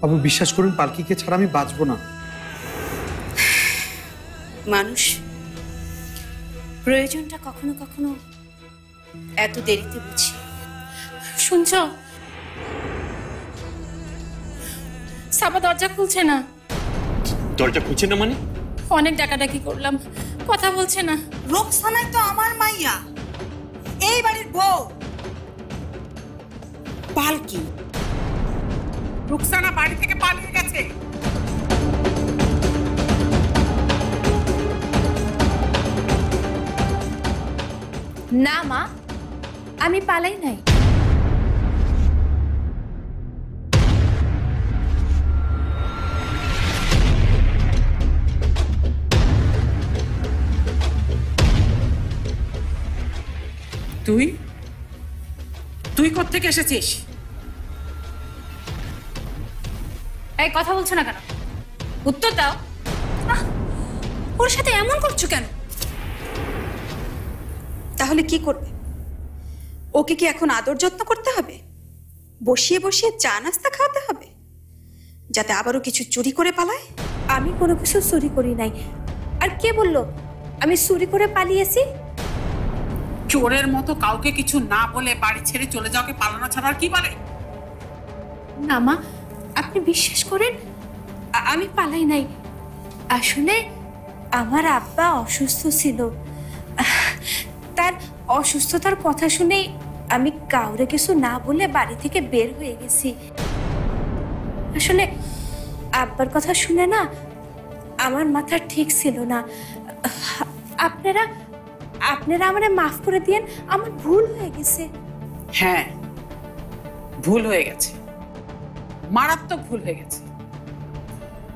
বাবু বিশ্বাস করুন, পালকিকে ছাড়া আমি বাঁচবো না। মানুষ প্রয়োজনটা কখনো কখনো এত দেরিতে বুঝি। শুনছ? সাবা দরজা খুলছে না। দরজা খুলছে না মানে? অনেক ডাকাডাকি করলাম, কথা বলছে না। রোকসানাই তো আমার মাইয়া, এই বাড়ির বউ। পালকি, রোকসানা বাড়ি থেকে পালিয়ে গেছে। না মা, আমি পালাই নাই। তুই তুই কোত্থেকে এসেছিস? এই কথা বলছো না কেন? উত্তর দাও। ওর সাথে এমন করছো কেন? তাহলে কি করবে? ওকে কি এখন আদর যত্ন করতে হবে? বসিয়ে বসিয়ে চা নাস্তা খাওয়াতে হবে, যাতে আবারও কিছু চুরি করে পালায়? আমি কোনো কিছু চুরি করি নাই। আর কে বললো আমি চুরি করে পালিয়েছি? চোরের মতো কাউকে কিছু না বলে বাড়ি ছেড়ে চলে যাওয়াকে পালানো ছাড়া আর কি বলে? না মা, আপনি বিশ্বাস করেন আমি পালাই নাই। আসলে আমার আব্বা অসুস্থ ছিল, তার অসুস্থতার কথা শুনেই আমি কাউরে কিছু না বলে বাড়ি থেকে বের হয়ে গেছি। আসলে আব্বার কথা শুনে না আমার মাথা ঠিক ছিল না। আপনারা আপনারা আমারে মাফ করে দিয়েন, আমার ভুল হয়ে গেছে। হ্যাঁ, ভুল হয়ে গেছে, মারাত্মক ভুল হয়ে গেছে।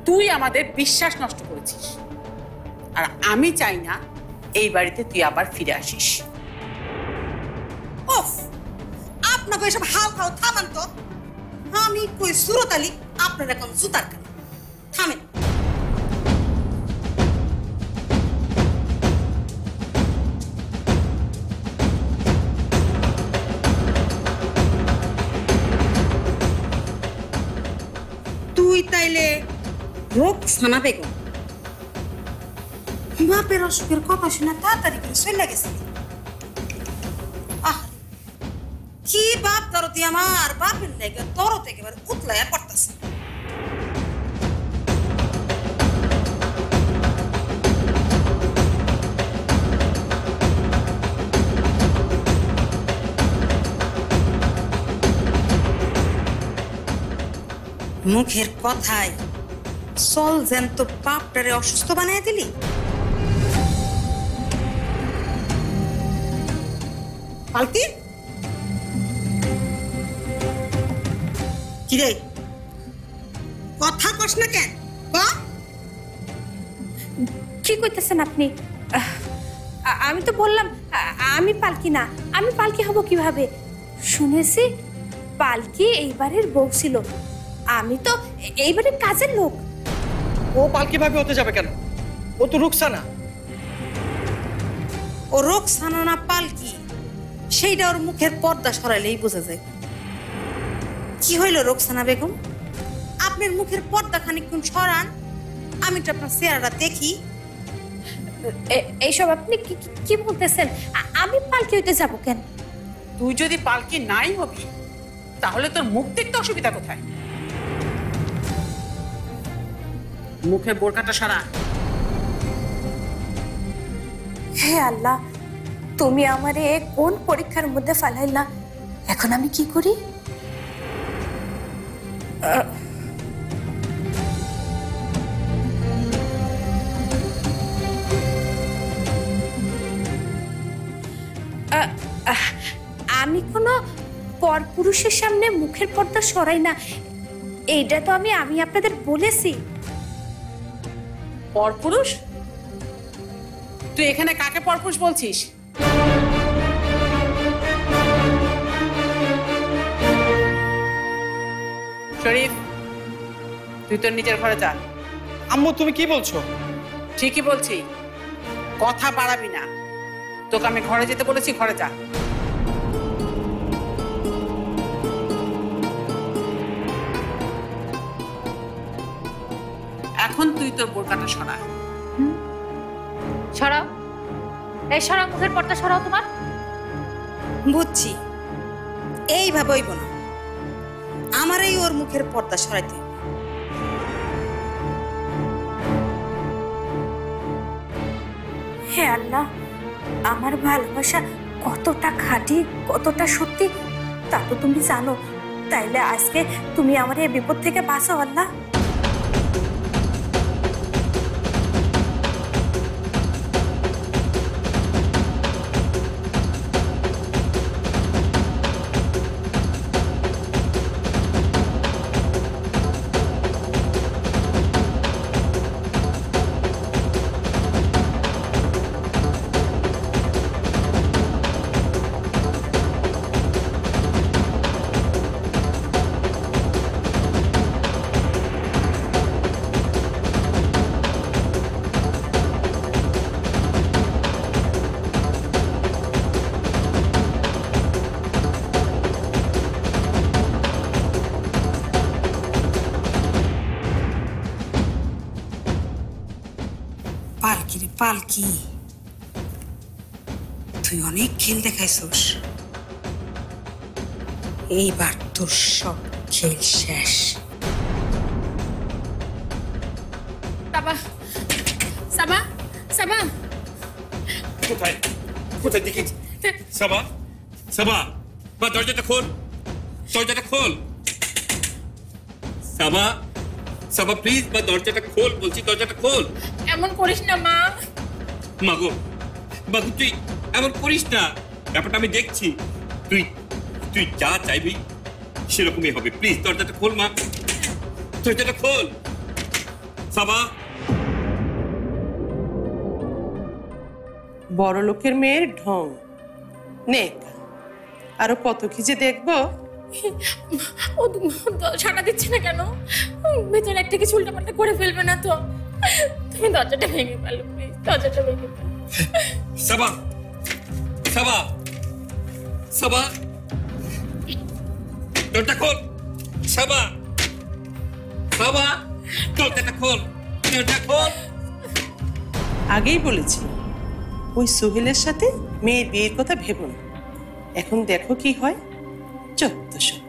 তুই আমাদের বিশ্বাস নষ্ট করেছিস, আর আমি চাই না এই বাড়িতে তুই আবার ফিরে আসিস। ওফ, আপনাকে এসব হাল খাও, থামান তো। আমি কই সুরত আলী, আপনার এখন জুতার কান। থামেন। তুই তাইলে রোকসানা বেগম বাপের অসুখের কথা শুনে তাড়াতাড়ি করে চলে গেছিলি। কি বাপ দরদি, আমার বাপের লেগে দরদ একেবারে উতলাইয়া পড়তেছে। মুখের কথায় চল জ্যান্ত বাপটারে অসুস্থ বানাইয়া দিলি। পালকি, কিরে কথা কস না কেন? কি কইতেছেন আপনি? আমি তো বললাম আমি পালকি না। আমি পালকি হব কিভাবে? শুনেছি পালকি এইবারের বউ ছিল, আমি তো এইবারের কাজের লোক। ও পালকি ভাবে হতে যাবে কেন? ও তো রুকসানা। ও রোকসানা না পালকি, সেইটা ওর মুখের পর্দা সরাইলেই বোঝা যায়। কি হইল রোকসানা বেগম? আপনার মুখের পর্দা খানিকক্ষণ সরান, আমি তো আপনার চেহারাটা দেখি। এইসব আপনি কি বলতেছেন? আমি পালকি হইতে যাব কেন? তুই যদি পালকি নাই হবি তাহলে তোর মুখ দেখতে অসুবিধা কোথায়? মুখের বোরকাটা সরা। হে আল্লাহ, তুমি আমারে কোন পরীক্ষার মধ্যে ফেলাইলা? এখন আমি কি করি? আমি কোনো পরপুরুষের সামনে মুখের পর্দা সরাই না, এইটা তো আমি আপনাদের বলেছি। পরপুরুষ? তুই এখানে কাকে পরপুরুষ বলছিস? শরীফ, তুই তোর নিজের ঘরে যা। আম্মু তুমি কি বলছো? ঠিকই বলছি, কথা বাড়াবি না। তোকে আমি ঘরে যেতে বলেছি, ঘরে যা। এখন তুই তোর বোরকাটা সরা। সরাও, এই সরাও, মুখের পর্দা সরাও তোমার। বুঝছি, এইভাবে হইব না, আমারই ওর মুখের পর্দা সরাইতে হবে। হে আল্লাহ, আমার ভালোবাসা কতটা খাঁটি, কতটা সত্যি তা তো তুমি জানো। তাইলে আজকে তুমি আমার এই বিপদ থেকে বাঁচাও আল্লাহ। পালকি রে পালকি, তুই অনেক খেল দেখাইছস, এইবার তোর সব খেল শেষ। সাবা, সাবা, সাবা, কোথায় কোথায় দেখি? সাবা, সাবা, মা দরজাটা খোল, দরজাটা খোল। সাবা, সাবা প্লিজ, মা দরজাটা খোল বলছি, দরজাটা খোল। এমন করিস না মা। মাগো, মাগো তুই এমন করিস না, ব্যাপারটা আমি দেখছি। তুই তুই যা চাইবি সেরকমই হবে। প্লিজ দরজাটা খোল মা, দরজাটা খোল। সাবা, বড় লোকের মেয়ের ঢং নে, আরো কত কি যে দেখবো। ও ছাড়া দিচ্ছে না কেন? ভেতরে একটা কিছু উল্টাপাল্টা করে ফেলবে না তো? তুমি দরজাটা ভেঙে ফেলো প্লিজ, দরজাটা ভেঙে ফেলো। সাবা, সাবা, সাবা, দরজা খোল। সাবা, সাবা, দরজাটা খোল, দরজা খোল। আগেই বলেছি ওই সোহেলের সাথে মেয়ের বিয়ের কথা ভেবো না। এখন দেখো কি হয়। চত্ব সব।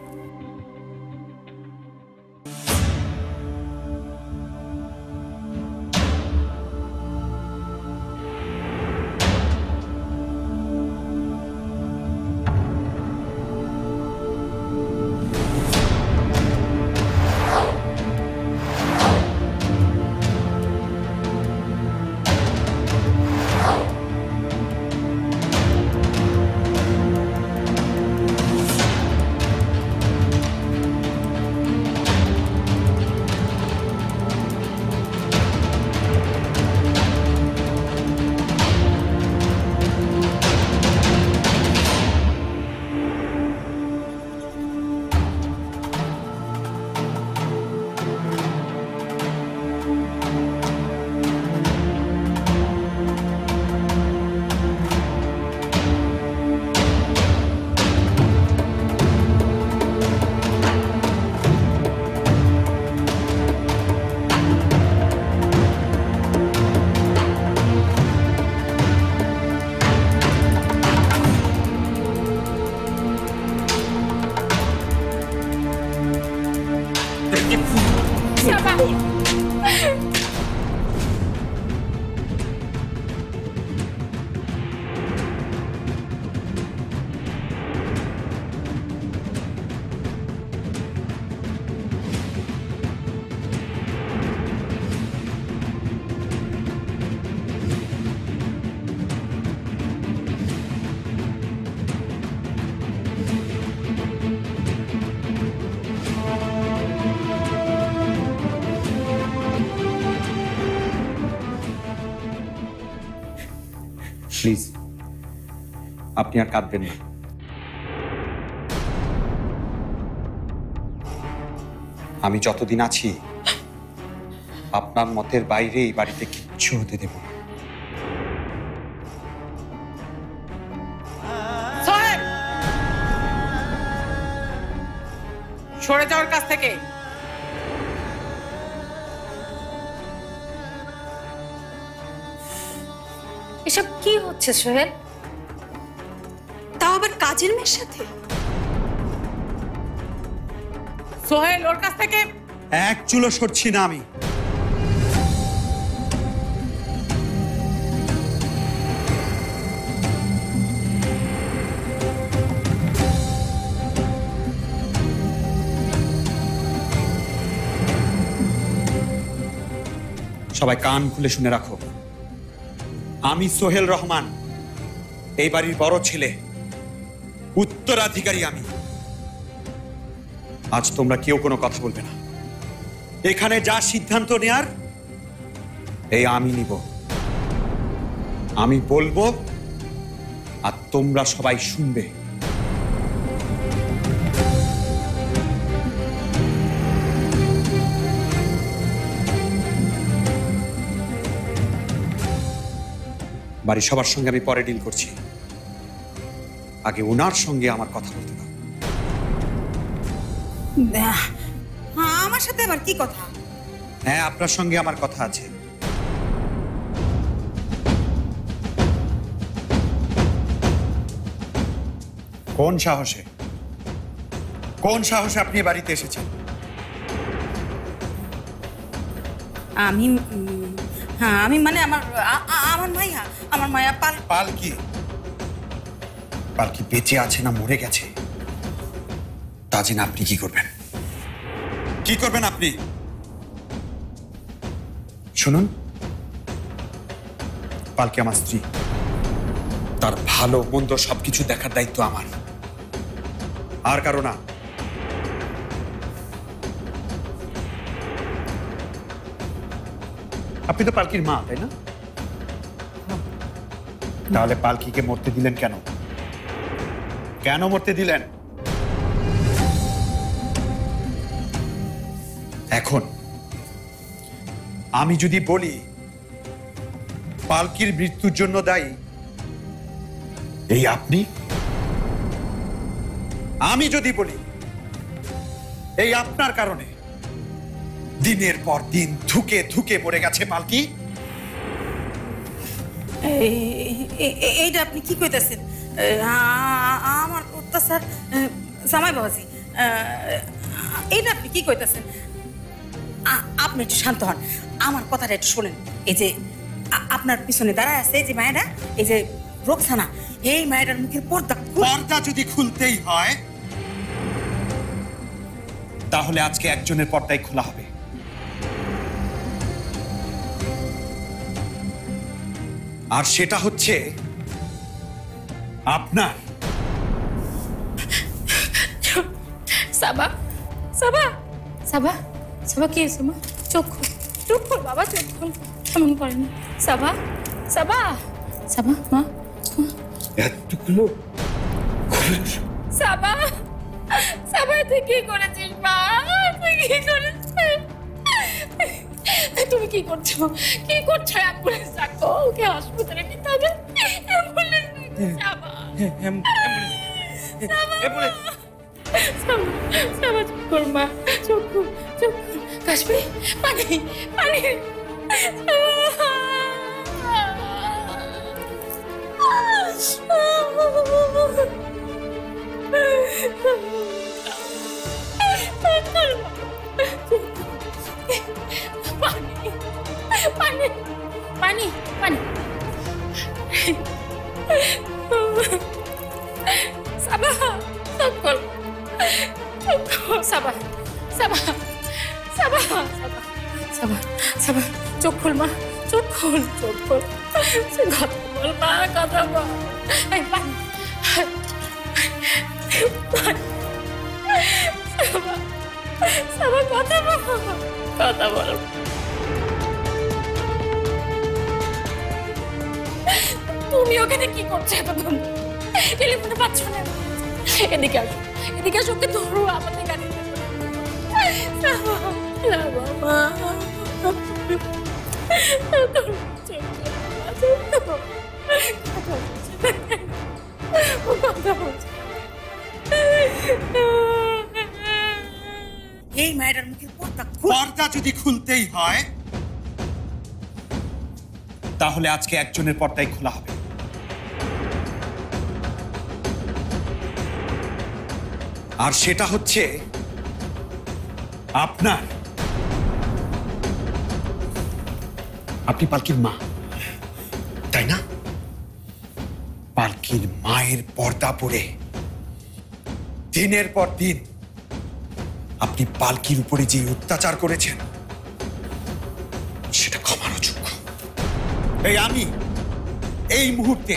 প্লিজ আপনি আর কাঁদবেন না। আমি যতদিন আছি আপনার মতের বাইরে এই বাড়িতে কিচ্ছু হতে দেব না। সোহেল, সরে যাওয়ার কাছ থেকে। এসব কি হচ্ছে সোহেল? তাও আবার কাজের মেয়ের সাথে। সোহেল ওর কাছ থেকে এক চুলো সরছি না আমি। সবাই কান খুলে শুনে রাখো, আমি সোহেল রহমান, এই বাড়ির বড় ছেলে, উত্তরাধিকারী আমি। আজ তোমরা কেউ কোনো কথা বলবে না। এখানে যা সিদ্ধান্ত নেয়ার এই আমি নিব। আমি বলবো আর তোমরা সবাই শুনবে। বাড়ির সবার সঙ্গে আমি পরে ডিল করছি, আগে ওনার সঙ্গে আমার কথা বলতে দাও। হ্যাঁ, আমার সাথে আবার কি কথা? হ্যাঁ, আপনার সঙ্গে আমার কথা আছে। কোন সাহসে আপনি এ বাড়িতে এসেছেন? আমি হ্যাঁ, আমি মানে আমার মায়া পালকি বেঁচে আছে না মরে গেছে তা জেনে আপনি কি করবেন? আপনি শুনুন, পালকি আমার স্ত্রী, তার ভালো মন্দ সবকিছু দেখার দায়িত্ব আমার, আর কারো না। আপনি তো পালকির মা, তাই না? তাহলে পালকিকে মরতে দিলেন কেন? কেন মরতে দিলেন? এখন আমি যদি বলি পালকির মৃত্যুর জন্য দায়ী এই আপনি, আমি যদি বলি এই আপনার কারণে দিনের পর দিন ধুকে ধুকে মরে গেছে পালকি, এইটা আপনি কি কইতাছেন? আমার অত্যাচার জামাই বাবাজি, এইটা আপনি কি কইতাছেন? আপনি একটু শান্ত হন, আমার কথাটা একটু শোনেন। এই যে আপনার পিছনে দাঁড়ায় আছে যে মায়েরা, এই যে রোকসানা, এই মায়েরার মুখের পর্দা যদি খুলতেই হয় তাহলে আজকে একজনের পর্দাই খোলা হবে। আর সেটা হচ্ছে আপনার। সাবা সাবা সাবা সাবা কি হয়েছে মা? চোখ খোল বাবা, চোখ খোল, এমন করেনি। সাবা সাবা সাবা মা, এতগুলো সাবা সাবা তুই কি করেছিস মা? তুই কি করেছিস? তুমি কি করছো? অ্যাম্বুলেন্স ডাকো, ওকে হাসপাতালে নিতে হবে। অ্যাম্বুলেন্স সাবা সাবা চুপ কর মা, চুপ কর। কাশ্মীর পানি পানি পানি পানি পানি সাবা সকল সাবা সাবা সাবা সাবা সাবা চোখ খোল মা, চোখ খোল। কথা বল মা, কথা বল। পানি সাবা সাবা কথা বল। তুমি ওখানে কি করছো এতক্ষণ? টেলিফোনে পাচ্ছ না? এদিকে আসো, ওকে ধরো, আমাদের গাড়ি এই মায়েরার মুখের পর্দা যদি খুলতেই হয় তাহলে আজকে একজনের পর্দাই খোলা হবে। আর সেটা হচ্ছে আপনার। আপনি পালকির মা, তাই না? পালকির মায়ের পর্দা পড়ে দিনের পর দিন আপনি পালকির উপরে যে অত্যাচার করেছেন সেটা ক্ষমার অযোগ্য। আমি এই মুহূর্তে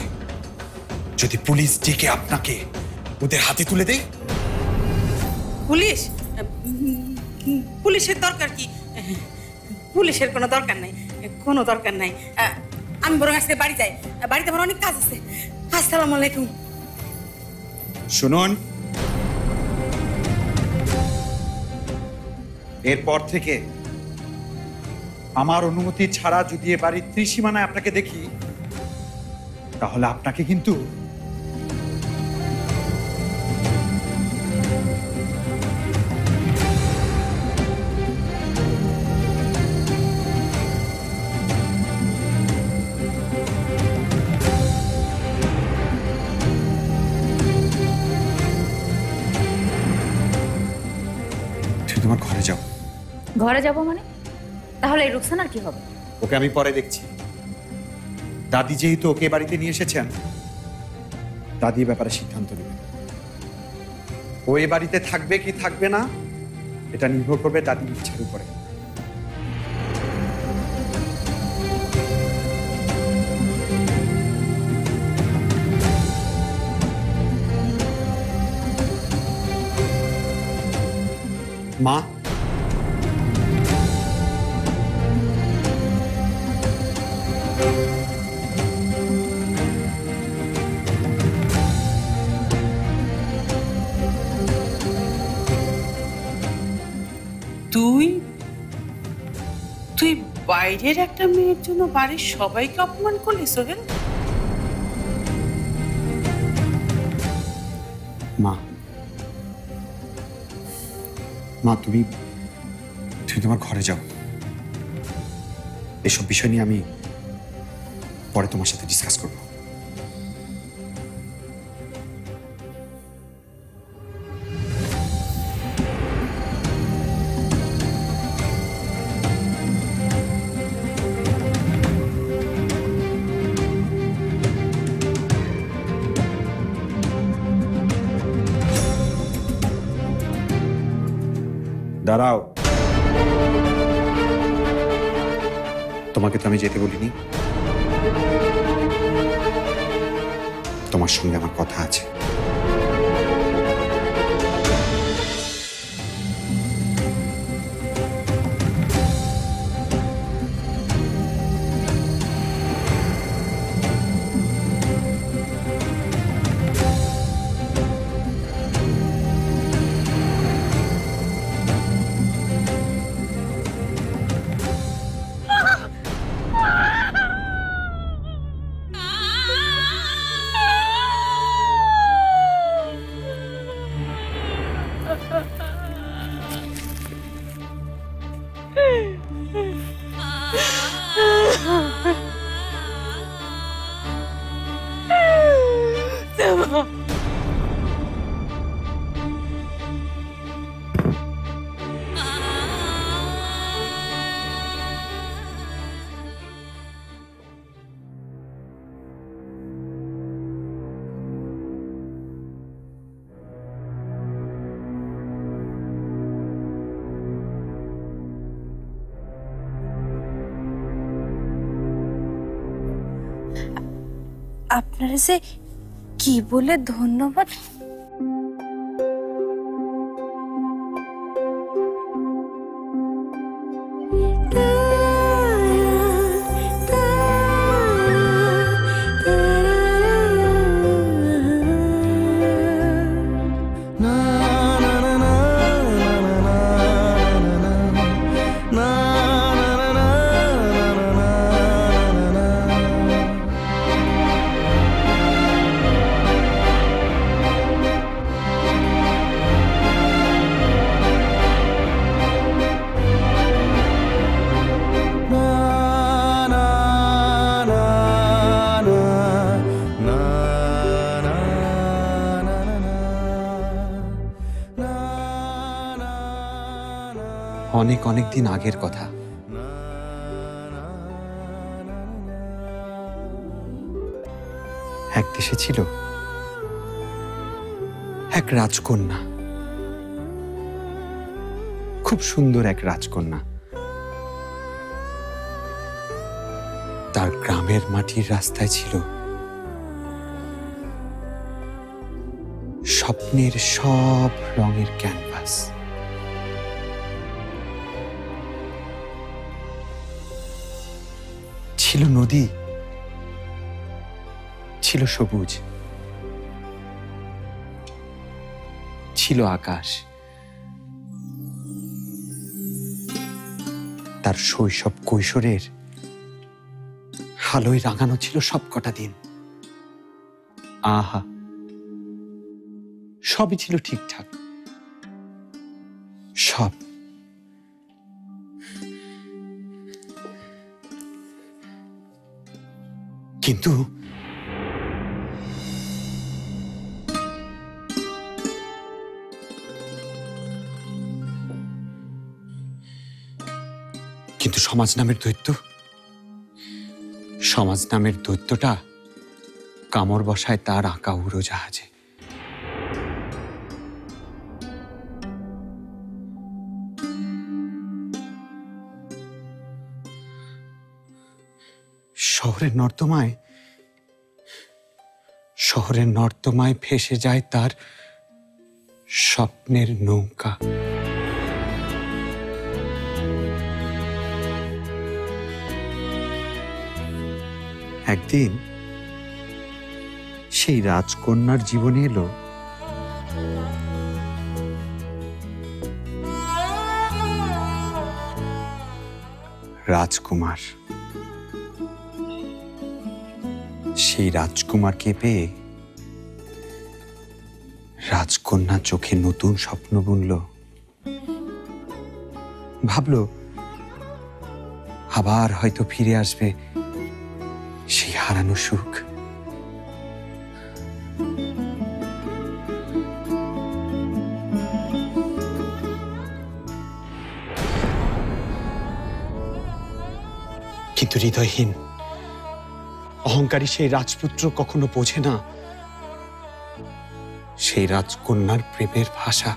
যদি পুলিশ ডেকে আপনাকে ওদের হাতে তুলে দেয়। পুলিশ? পুলিশের দরকার কি? পুলিশের কোনো দরকার নাই, কোনো দরকার নাই। আমি বরং আজকে বাড়ি যাই, বাড়িতে আমার অনেক কাজ আছে। আসসালামু আলাইকুম। শুনুন, এরপর থেকে আমার অনুমতি ছাড়া যদি এ বাড়ির ত্রিসীমানায় আপনাকে দেখি তাহলে আপনাকে কিন্তু তোমার ঘরে যাও। ঘরে যাব মানে? তাহলে এই রুকসানার কি হবে? ওকে আমি পরে দেখছি। দাদি যেহেতু ওকে বাড়িতে নিয়ে এসেছেন, দাদি ব্যাপারে সিদ্ধান্ত নেবেন। ও এ বাড়িতে থাকবে কি থাকবে না এটা নির্ভর করবে দাদির ইচ্ছার উপরে। মা, তুই তুই বাইরের একটা মেয়ের জন্য বাড়ির সবাইকে অপমান করলি সোহেল? মা, মা তুমি তোমার ঘরে যাও। এসব বিষয় নিয়ে আমি পরে তোমার সাথে ডিসকাস করবো। দাঁড়াও, তোমাকে তো আমি যেতে বলিনি। তোমার সঙ্গে আমার কথা আছে। আপনারা যে কি বলে ধন্যবাদ। অনেক অনেক দিন আগের কথা। এক দেশে ছিল এক রাজকন্যা, খুব সুন্দর এক রাজকন্যা। তার গ্রামের মাটির রাস্তায় ছিল স্বপ্নের সব রঙের ক্যানভাস। ছিল নদী, ছিল সবুজ, ছিল আকাশ। তার শৈশব কৈশোরের আলোয় রাঙানো ছিল সবকটা দিন। আহা, সবই ছিল ঠিকঠাক, সব। কিন্তু কিন্তু সমাজ নামের দৈত্য, সমাজ নামের দৈত্যটা কামড় বসায় তার আঁকা উড়োজাহাজে। শহরের নর্দমায় ভেসে যায় তার স্বপ্নের নৌকা। একদিন সেই রাজকন্যার জীবনে এলো রাজকুমার। সেই রাজকুমারকে পেয়ে রাজকন্যা চোখে নতুন স্বপ্ন বুনল। ভাবল আবার হয়তো ফিরে আসবে সেই হারানো সুখ। কিন্তু হৃদয়হীন অহংকারী সেই রাজপুত্র কখনো বোঝে না সেই রাজকন্যার প্রেমের ভাষা,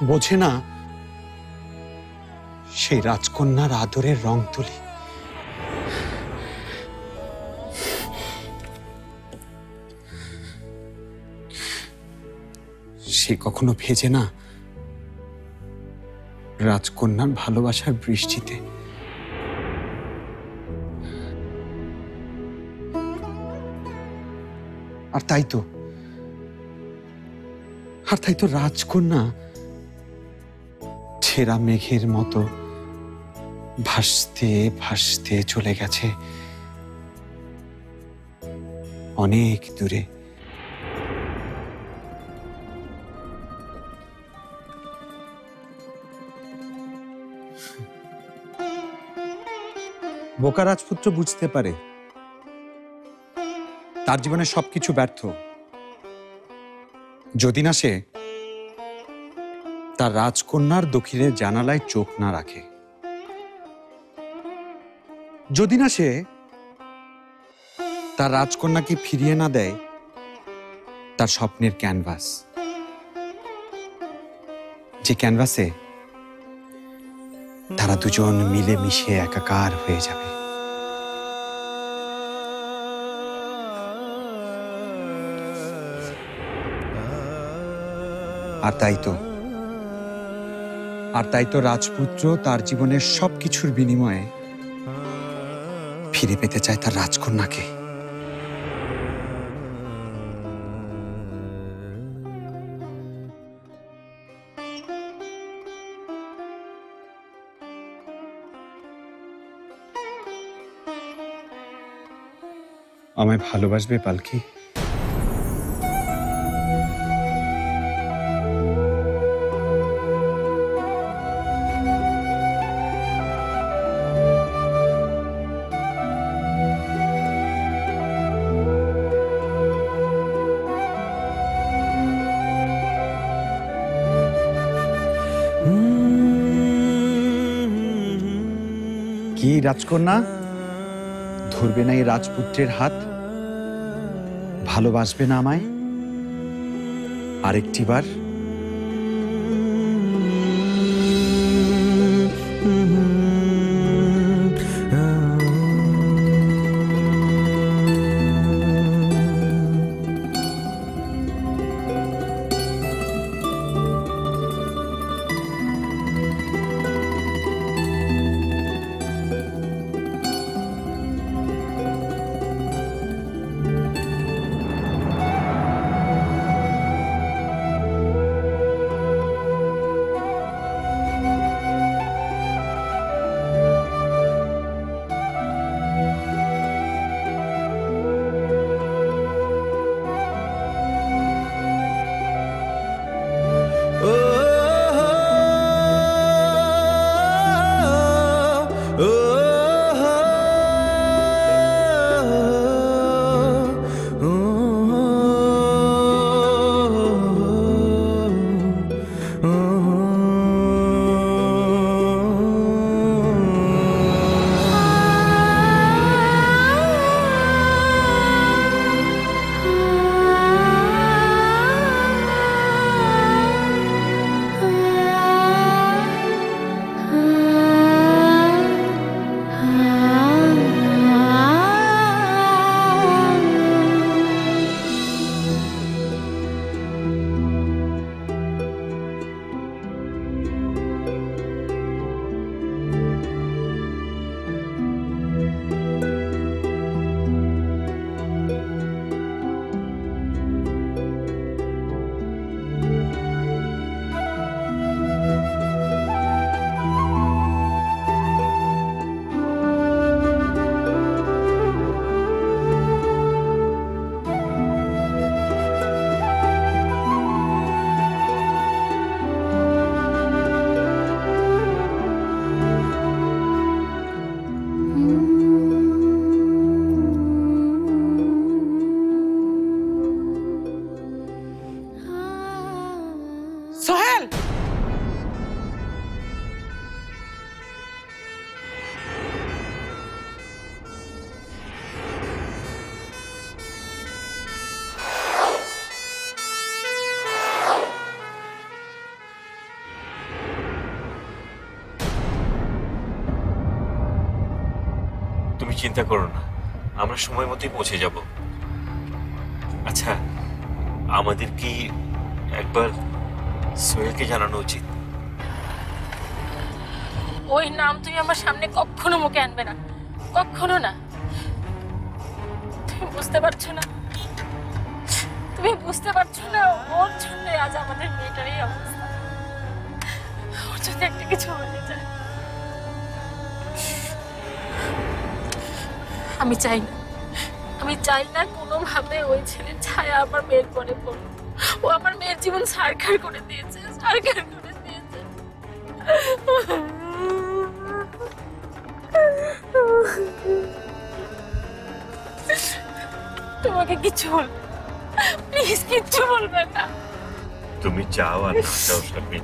বোঝে না সেই রাজকন্যার আদরের রং তুলি। সে কখনো ভেজে না রাজকন্যার ভালোবাসার বৃষ্টিতে। আর তাই তো রাজকন্যা ছেঁড়া মেঘের মতো ভাসতে ভাসতে চলে গেছে অনেক দূরে। বোকা রাজপুত্র বুঝতে পারে তার জীবনে সবকিছু ব্যর্থ যদি না সে তার রাজকন্যার দক্ষিণের জানালায় চোখ না রাখে, যদি না সে তার রাজকন্যাকে ফিরিয়ে না দেয় তার স্বপ্নের ক্যানভাস, যে ক্যানভাসে তারা দুজন মিলে মিশে একাকার হয়ে যাবে। আর তাই তো রাজপুত্র তার জীবনের সবকিছুর বিনিময়ে ফিরে পেতে চায় তার রাজকন্যাকে। আমায় ভালোবাসবে পালকি? কি রাজকন্যা, ধরবে না এই রাজপুত্রের হাত? ভালোবাসবে না আমায় আরেকটিবার? সোহেল, তুমি চিন্তা করো না, আমরা সময় মতোই পৌঁছে যাব। আচ্ছা, আমাদের কি একবার সোহেলকে জানানো উচিত? ওই নাম তুমি আমার সামনে কখনো মুখে আনবে না, কখনো না। তুমি বুঝতে পারছো না, তুমি বুঝতে পারছো না, ওর জন্য আজ আমাদের মেয়েটার এই অবস্থা। ওর যদি একটা কিছু হয়ে যায়, আমি চাই না কোনোভাবে ওই ছেলের ছায়া আমার মেয়ের পরে পড়ুক। ও আমার মেয়ের জীবন ছারখার করে দিয়েছে, ছারখার করে দিয়েছে। তোমাকে কিছু বলবে, প্লিজ কিচ্ছু বলবে না। তুমি চাও আর না চাও শারমিন,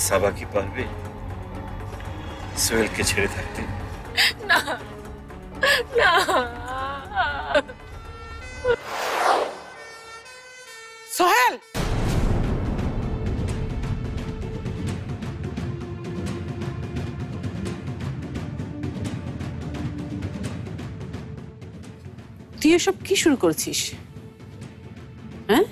সাবা কি পারবে সোহেলকে ছেড়ে থাকতে? না না, সোহেল, তুই এসব কি শুরু করছিস? হ্যাঁ,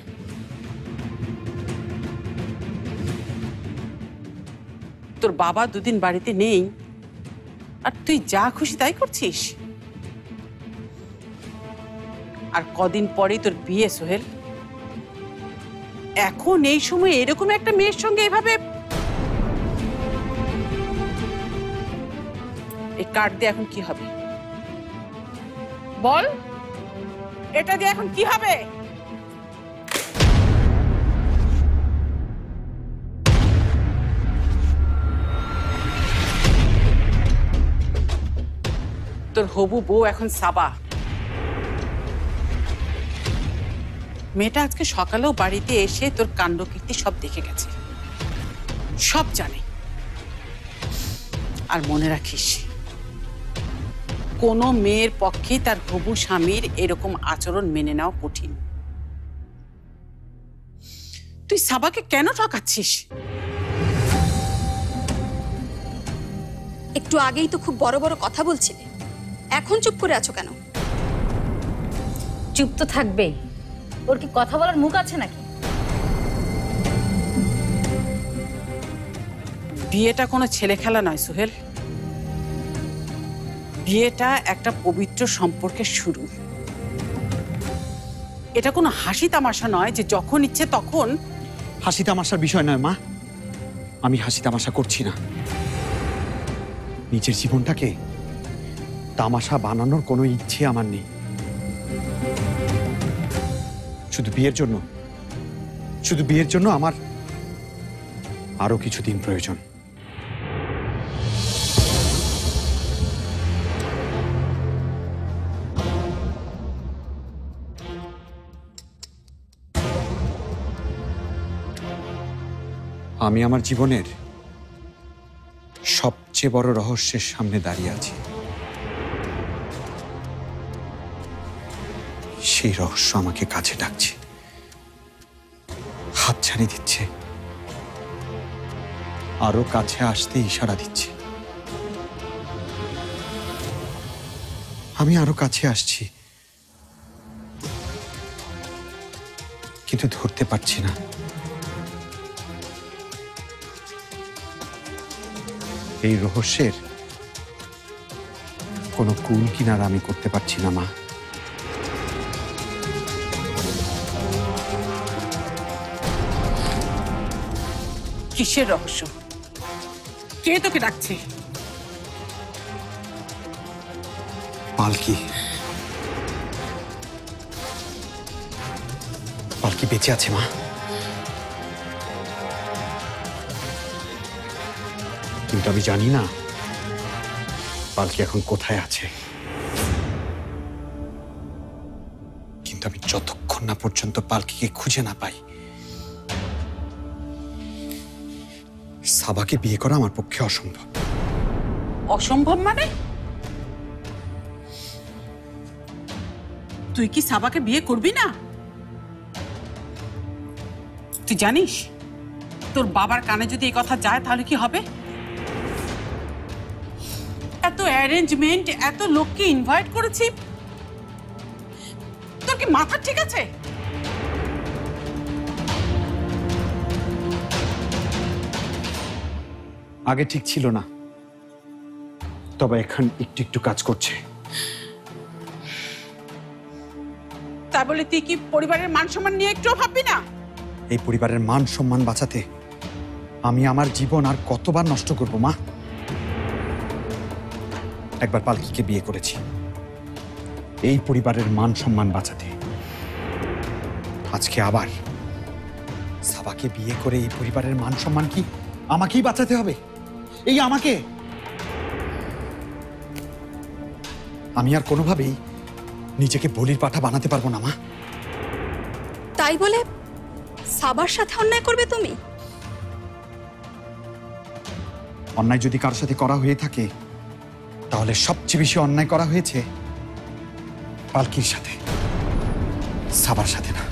তোর বাবা দুদিন বাড়িতে নেই আর তুই যা খুশি তাই করছিস? আর কদিন পরেই তোর বিয়ে সোহেল। এখন এই সময় এরকম একটা মেয়ের সঙ্গে এভাবে এই কার্ড দিয়ে এখন কি হবে বল? এটা দিয়ে এখন কি হবে? তোর হবু বউ এখন সাবা। মেয়েটা আজকে সকালেও বাড়িতে এসে তোর কাণ্ডকীর্তি সব দেখে গেছে, সব জানে। আর মনে রাখিস, কোনো মেয়ের পক্ষে তার হবু স্বামীর এরকম আচরণ মেনে নেওয়া কঠিন। তুই সাবাকে কেন ঠকাচ্ছিস? একটু আগেই তো খুব বড় বড় কথা বলছিলে, এখন চুপ করে আছো কেন? চুপ তো থাকবেই, ওর কি কথা বলার মুখ আছে নাকি? বিয়েটা কোনো ছেলে খেলা নয় সোহেল, বিয়েটা একটা পবিত্র সম্পর্কের শুরু। এটা কোনো হাসি তামাশা নয় যে যখন ইচ্ছে তখন। হাসি তামাশার বিষয় নয় মা, আমি হাসি তামাশা করছি না। নিজের জীবনটাকে তামাশা বানানোর কোনো ইচ্ছে আমার নেই। শুধু বিয়ের জন্য আমার আরো কিছুদিন প্রয়োজন। আমি আমার জীবনের সবচেয়ে বড় রহস্যের সামনে দাঁড়িয়ে আছি। সেই রহস্য আমাকে কাছে ডাকছে, হাতছানি দিচ্ছে, আরো কাছে আসতে ইশারা দিচ্ছে। আমি আরো কাছে আসছি, কিন্তু ধরতে পারছি না। এই রহস্যের কোনো কুল কিনারা আমি করতে পারছি না মা। কিসের রহস্য? কে তোকে ডাকছে? পালকি বেঁচে আছে মা। কিন্তু আমি জানি না পালকি এখন কোথায় আছে। কিন্তু আমি যতক্ষণ না পর্যন্ত পালকিকে খুঁজে না পাই, সাবাকে বিয়ে করা আমার পক্ষে অসম্ভব। অসম্ভব মানে? তুই কি সাবাকে বিয়ে করবি না? তুই জানিস তোর বাবার কানে যদি এই কথা যায় তাহলে কি হবে? এত অ্যারেঞ্জমেন্ট, এত লোককে ইনভাইট করেছি, তোর কি মাথা ঠিক আছে? আগে ঠিক ছিল না, তবে এখন একটু একটু কাজ করছে। তা বলে তুই কি পরিবারের মান সম্মান নিয়ে একটু ভাববি না? এই পরিবারের মান সম্মান বাঁচাতে আমি আমার জীবন আর কতবার নষ্ট করব মা? একবার পালকিকে বিয়ে করেছি এই পরিবারের মান সম্মান বাঁচাতে, আজকে আবার সাবাকে বিয়ে করে এই পরিবারের মান সম্মান কি আমাকেই বাঁচাতে হবে? এই আমাকে? আমি আর কোনোভাবেই নিজেকে বলির পাঠা বানাতে পারবো না মা। তাই বলে সাবার সাথে অন্যায় করবে তুমি? অন্যায় যদি কারোর সাথে করা হয়ে থাকে, তাহলে সবচেয়ে বেশি অন্যায় করা হয়েছে পালকির সাথে, সাবার সাথে না।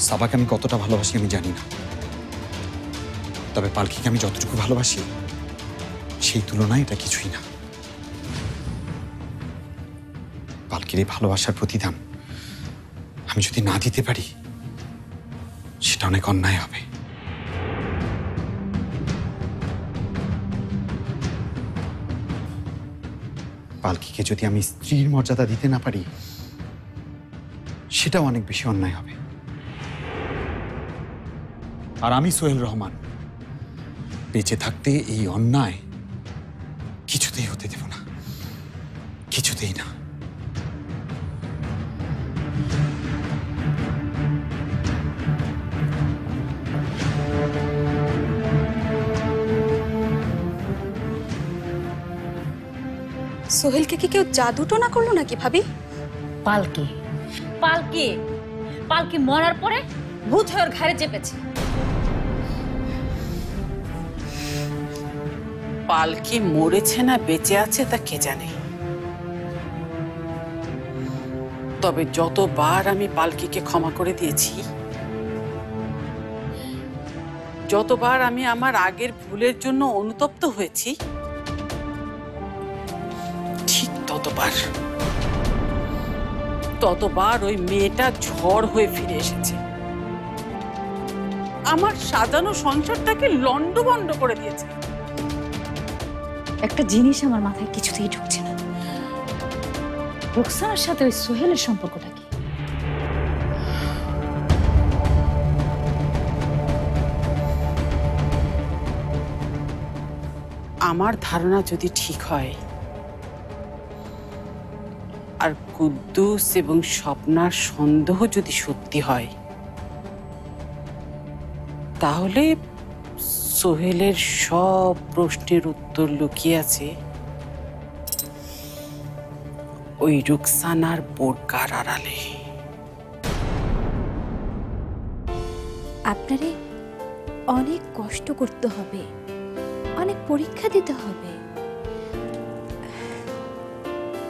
সাবাকে আমি কতটা ভালোবাসি আমি জানি না, তবে পালকিকে আমি যতটুকু ভালোবাসি সেই তুলনায় এটা কিছুই না। পালকির এই ভালোবাসার প্রতিদান আমি যদি না দিতে পারি, সেটা অনেক অন্যায় হবে। পালকিকে যদি আমি স্ত্রীর মর্যাদা দিতে না পারি, সেটাও অনেক বেশি অন্যায় হবে। আর আমি সোহেল রহমান বেঁচে থাকতে এই অন্যায় কিছুতেই হতে দেব না, কিছুতেই না। সোহেলকে কি কেউ জাদু টোনা করলো নাকি ভাবি? পালকি পালকি পালকি মরার পরে ভূত হয়ে ওর ঘাড়ে চেপেছে। পালকি মরেছে না বেঁচে আছে তা কে জানে। তবে যতবার আমি পালকিকে ক্ষমা করে দিয়েছি, যতবার আমি আমার আগের ভুলের জন্য অনুতপ্ত হয়েছি, ঠিক ততবার ওই মেয়েটা ঝড় হয়ে ফিরে এসেছে, আমার সাজানো সংসারটাকে লন্ডভন্ড করে দিয়েছে। একটা জিনিস আমার মাথায় কিছুতেই ঢুকছে না, রোকসানার সাথে ওই সোহেলের সম্পর্কটা কি? আমার ধারণা যদি ঠিক হয় আর কুদ্দুস এবং স্বপ্নার সন্দেহ যদি সত্যি হয়, তাহলে সোহেলের সব প্রশ্নের উত্তর লুকিয়ে আছে ওই রুকসানার বোরকার আড়ালে। আপনারে অনেক কষ্ট করতে হবে, অনেক পরীক্ষা দিতে হবে,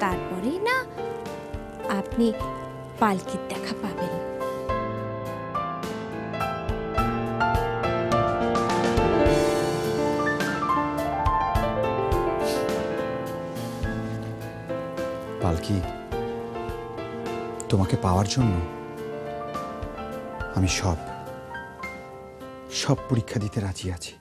তারপরেই না আপনি পালকির দেখা পাবেন। পালকি, তোমাকে পাওয়ার জন্য আমি সব পরীক্ষা দিতে রাজি আছি।